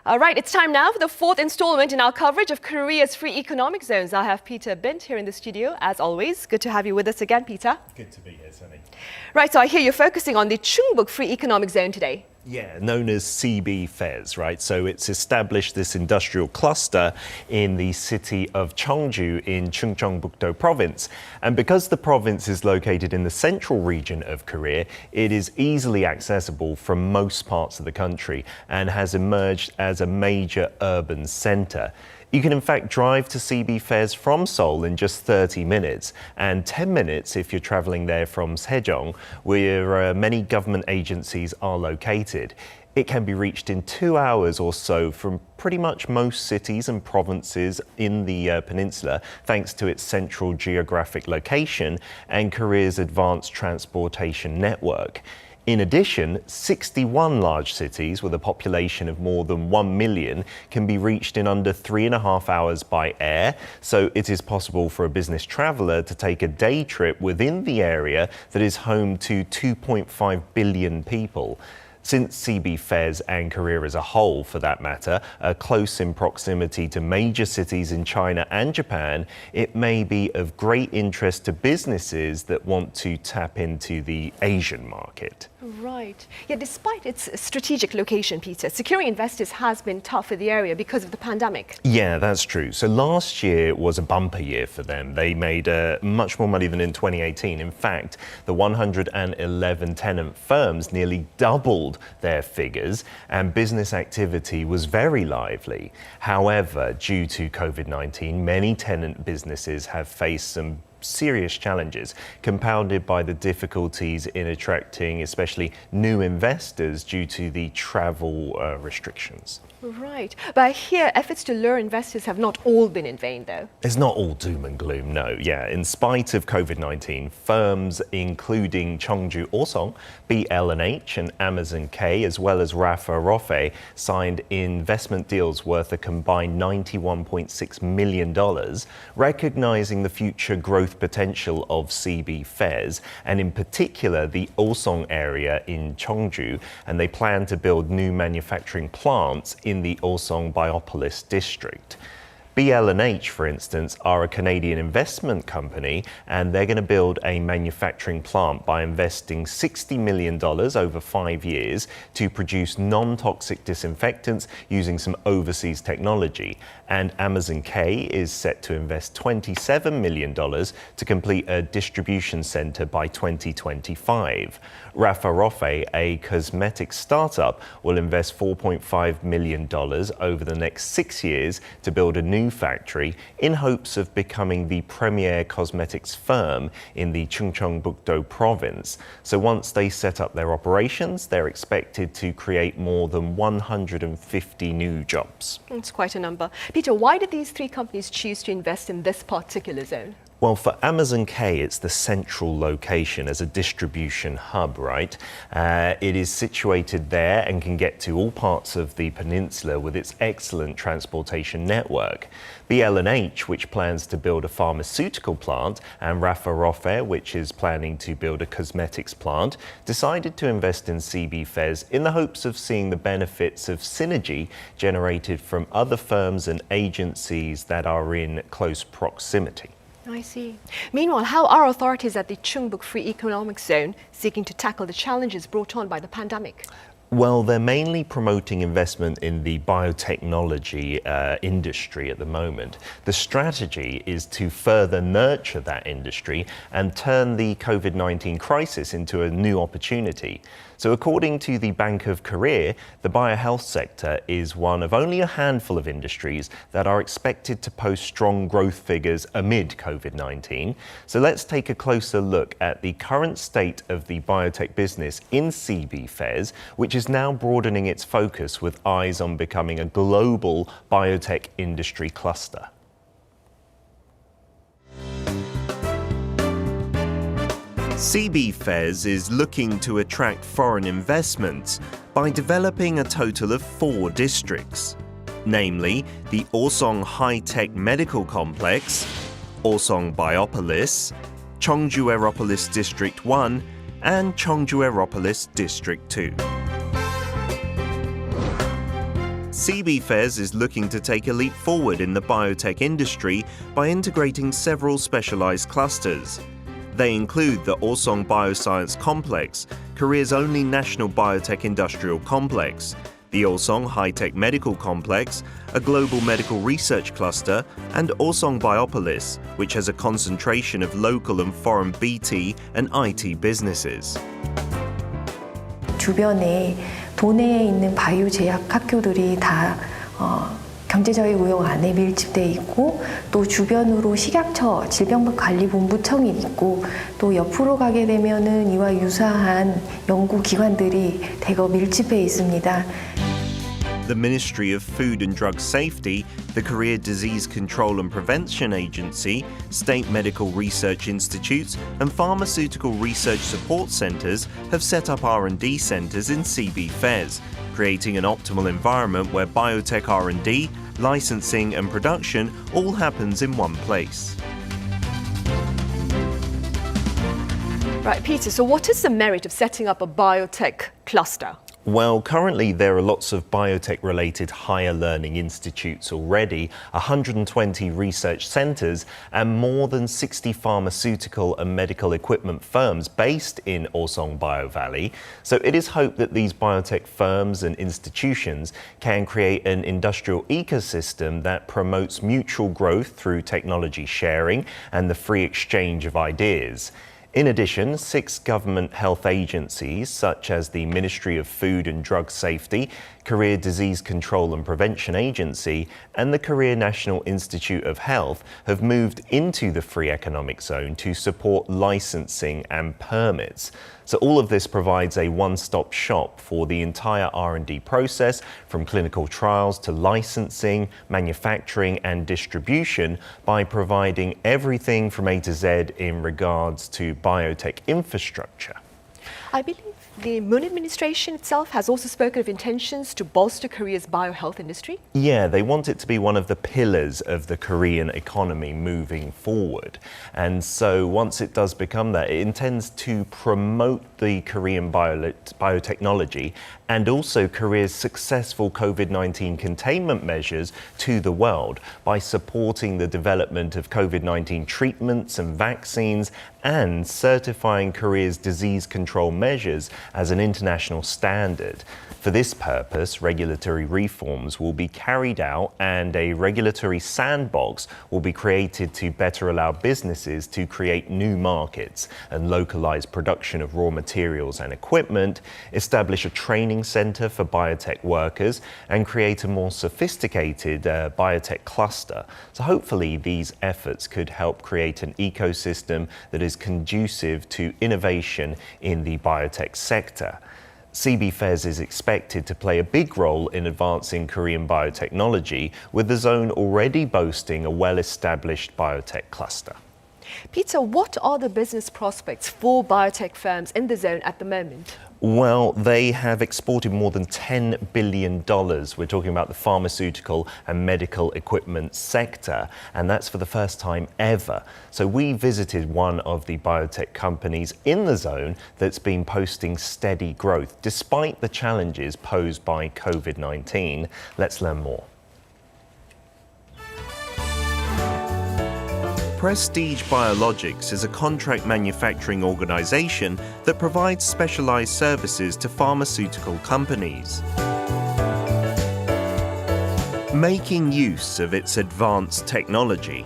All right, it's time now for the fourth installment in our coverage of Korea's free economic zones. I have Peter Bint here in the studio, as always. Good to have you with us again, Peter. Good to be here, Sunny. Right, so I hear you're focusing on the Chungbuk free economic zone today. Yeah, known as CBFEZ, right? So it's established this industrial cluster in the city of Cheongju in Chungcheongbuk-do Province. And because the province is located in the central region of Korea, it is easily accessible from most parts of the country and has emerged as a major urban centre. You can in fact drive to CBFEZ from Seoul in just 30 minutes and 10 minutes if you're travelling there from Sejong, where many government agencies are located. It can be reached in 2 hours or so from pretty much most cities and provinces in the peninsula, thanks to its central geographic location and Korea's advanced transportation network. In addition, 61 large cities with a population of more than 1 million can be reached in under 3.5 hours by air, so it is possible for a business traveller to take a day trip within the area that is home to 2.5 billion people. Since CBFEZ and Korea as a whole, for that matter, are close in proximity to major cities in China and Japan, it may be of great interest to businesses that want to tap into the Asian market. Right. Yeah, despite its strategic location, Peter, securing investors has been tough for the area because of the pandemic. Yeah, that's true. So last year was a bumper year for them. They made much more money than in 2018. In fact, the 111 tenant firms nearly doubled their figures and business activity was very lively. However, due to COVID-19, many tenant businesses have faced some serious challenges, compounded by the difficulties in attracting especially new investors due to the travel restrictions. Right. But I hear efforts to lure investors have not all been in vain, though. It's not all doom and gloom, no. Yeah, in spite of COVID-19, firms including Cheongju Osong, BL&H and Amazon K, as well as Rafa Rofe, signed investment deals worth a combined $91.6 million, recognizing the future growth potential of CBFEZ, and in particular the Osong area in Cheongju, and they plan to build new manufacturing plants in the Osong Biopolis district. BL&H, for instance, are a Canadian investment company, and they're going to build a manufacturing plant by investing $60 million over 5 years to produce non-toxic disinfectants using some overseas technology. And Amazon K is set to invest $27 million to complete a distribution center by 2025. Rafa Rofe, a cosmetics startup, will invest $4.5 million over the next 6 years to build a new factory in hopes of becoming the premier cosmetics firm in the Chungcheongbuk-do Province. So once they set up their operations, they're expected to create more than 150 new jobs. It's quite a number. Peter, why did these three companies choose to invest in this particular zone? Well, for Amazon K, it's the central location as a distribution hub, right? It is situated there and can get to all parts of the peninsula with its excellent transportation network. BL&H, which plans to build a pharmaceutical plant, and Rafa Rofe, which is planning to build a cosmetics plant, decided to invest in CBFEZ in the hopes of seeing the benefits of synergy generated from other firms and agencies that are in close proximity. I see. Meanwhile, how are authorities at the Chungbuk Free Economic Zone seeking to tackle the challenges brought on by the pandemic? Well, they're mainly promoting investment in the biotechnology industry at the moment. The strategy is to further nurture that industry and turn the COVID-19 crisis into a new opportunity. So according to the Bank of Korea, the biohealth sector is one of only a handful of industries that are expected to post strong growth figures amid COVID-19. So let's take a closer look at the current state of the biotech business in CBFEZ, which is now broadening its focus with eyes on becoming a global biotech industry cluster. CBFEZ is looking to attract foreign investments by developing a total of 4 districts, namely the Osong High-Tech Medical Complex, Osong Biopolis, Cheongju Aeropolis District 1, and Cheongju Aeropolis District 2. CBFEZ is looking to take a leap forward in the biotech industry by integrating several specialized clusters. They include the Osong Bioscience Complex, Korea's only national biotech industrial complex, the Osong High-Tech Medical Complex, a global medical research cluster, and Osong Biopolis, which has a concentration of local and foreign BT and IT businesses. 주변에 도내에 있는 바이오 제약 학교들이 다 경제자유구역 안에 밀집돼 있고 또 주변으로 식약처 질병관리본부청이 있고 또 옆으로 가게 되면은 이와 유사한 연구기관들이 대거 밀집해 있습니다. The Ministry of Food and Drug Safety, the Korea Disease Control and Prevention Agency, state medical research institutes, and pharmaceutical research support centers have set up R&D centers in CBFEZ, creating an optimal environment where biotech R&D, licensing, and production all happens in one place. Right, Peter, so what is the merit of setting up a biotech cluster? Well, currently there are lots of biotech-related higher learning institutes already, 120 research centres and more than 60 pharmaceutical and medical equipment firms based in Osong Bio Valley. So it is hoped that these biotech firms and institutions can create an industrial ecosystem that promotes mutual growth through technology sharing and the free exchange of ideas. In addition, 6 government health agencies, such as the Ministry of Food and Drug Safety, Korea Disease Control and Prevention Agency, and the Korea National Institute of Health, have moved into the free economic zone to support licensing and permits. So all of this provides a one-stop shop for the entire R&D process, from clinical trials to licensing, manufacturing and distribution, by providing everything from A to Z in regards to biotech infrastructure. I believe the Moon administration itself has also spoken of intentions to bolster Korea's biohealth industry. Yeah, they want it to be one of the pillars of the Korean economy moving forward. And so once it does become that, it intends to promote the Korean biotechnology and also Korea's successful COVID-19 containment measures to the world by supporting the development of COVID-19 treatments and vaccines and certifying Korea's disease control measures as an international standard. For this purpose, regulatory reforms will be carried out and a regulatory sandbox will be created to better allow businesses to create new markets and localize production of raw materials and equipment, establish a training center for biotech workers, and create a more sophisticated biotech cluster. So hopefully these efforts could help create an ecosystem that is conducive to innovation in the biotech sector. CBFEZ is expected to play a big role in advancing Korean biotechnology, with the zone already boasting a well-established biotech cluster. Peter, what are the business prospects for biotech firms in the zone at the moment? Well, they have exported more than $10 billion. We're talking about the pharmaceutical and medical equipment sector, and that's for the first time ever. So we visited one of the biotech companies in the zone that's been posting steady growth, despite the challenges posed by COVID-19. Let's learn more. Prestige Biologics is a contract manufacturing organization that provides specialized services to pharmaceutical companies. Making use of its advanced technology,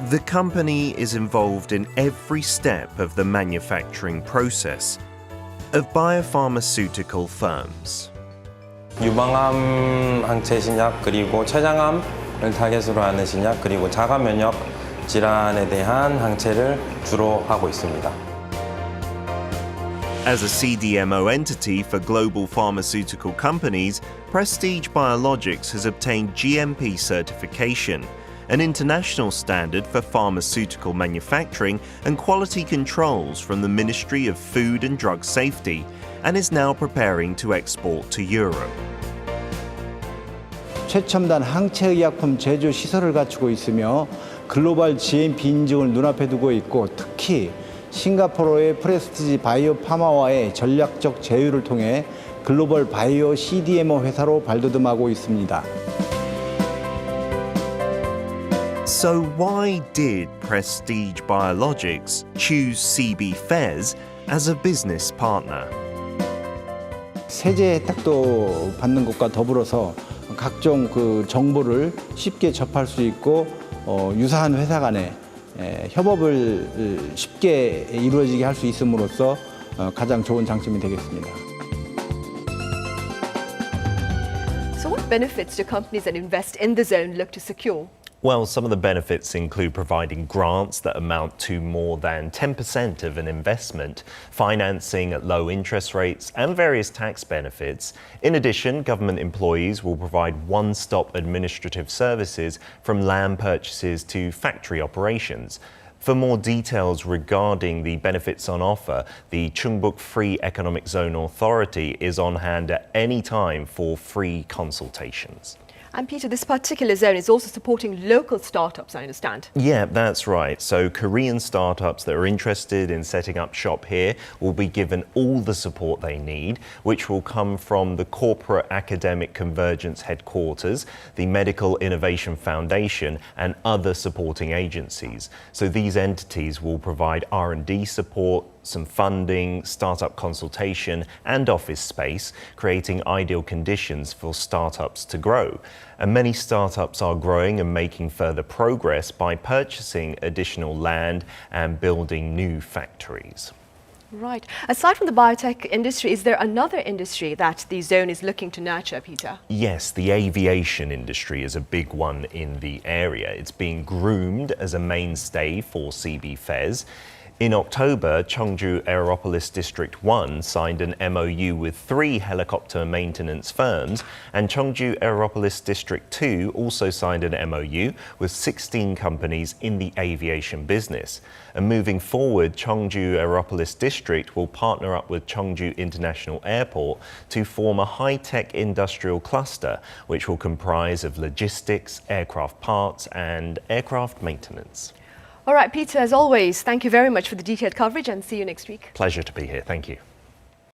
the company is involved in every step of the manufacturing process of biopharmaceutical firms. 유방암 항체 신약 그리고 췌장암을 타겟으로 하는 신약 그리고 자가 면역 질환에 대한 항체를 주로 하고 있습니다. As a CDMO entity for global pharmaceutical companies, Prestige Biologics has obtained GMP certification, an international standard for pharmaceutical manufacturing and quality controls from the Ministry of Food and Drug Safety, and is now preparing to export to Europe. 최첨단 항체의약품 제조 시설을 갖추고 있으며 글로벌 GMP 인증을 눈앞에 두고 있고, 특히 싱가포르의 프레스티지 바이오 파마와의 전략적 제휴를 통해 글로벌 바이오 CDMO 회사로 발돋움하고 있습니다. So why did Prestige Biologics choose CBFEZ as a business partner? 세제 혜택도 받는 것과 더불어서 각종 그 정보를 쉽게 접할 수 있고 유사한 회사 간의 협업을 쉽게 이루어지게 할 수 있음으로써 가장 좋은 장점이 되겠습니다. So what benefits do companies that invest in the zone look to secure? Well, some of the benefits include providing grants that amount to more than 10% of an investment, financing at low interest rates, and various tax benefits. In addition, government employees will provide one-stop administrative services from land purchases to factory operations. For more details regarding the benefits on offer, the Chungbuk Free Economic Zone Authority is on hand at any time for free consultations. And Peter, this particular zone is also supporting local startups, I understand. Yeah, that's right. So Korean startups that are interested in setting up shop here will be given all the support they need, which will come from the Corporate Academic Convergence Headquarters, the Medical Innovation Foundation, and other supporting agencies. So these entities will provide R&D support, some funding, startup consultation, and office space, creating ideal conditions for startups to grow. And many startups are growing and making further progress by purchasing additional land and building new factories. Right. Aside from the biotech industry, is there another industry that the zone is looking to nurture, Peter? Yes, the aviation industry is a big one in the area. It's being groomed as a mainstay for CBFEZ. In October, Cheongju Aeropolis District 1 signed an MOU with 3 helicopter maintenance firms, and Cheongju Aeropolis District 2 also signed an MOU with 16 companies in the aviation business. And moving forward, Cheongju Aeropolis District will partner up with Cheongju International Airport to form a high-tech industrial cluster, which will comprise of logistics, aircraft parts, and aircraft maintenance. All right, Peter, as always, thank you very much for the detailed coverage and see you next week. Pleasure to be here. Thank you.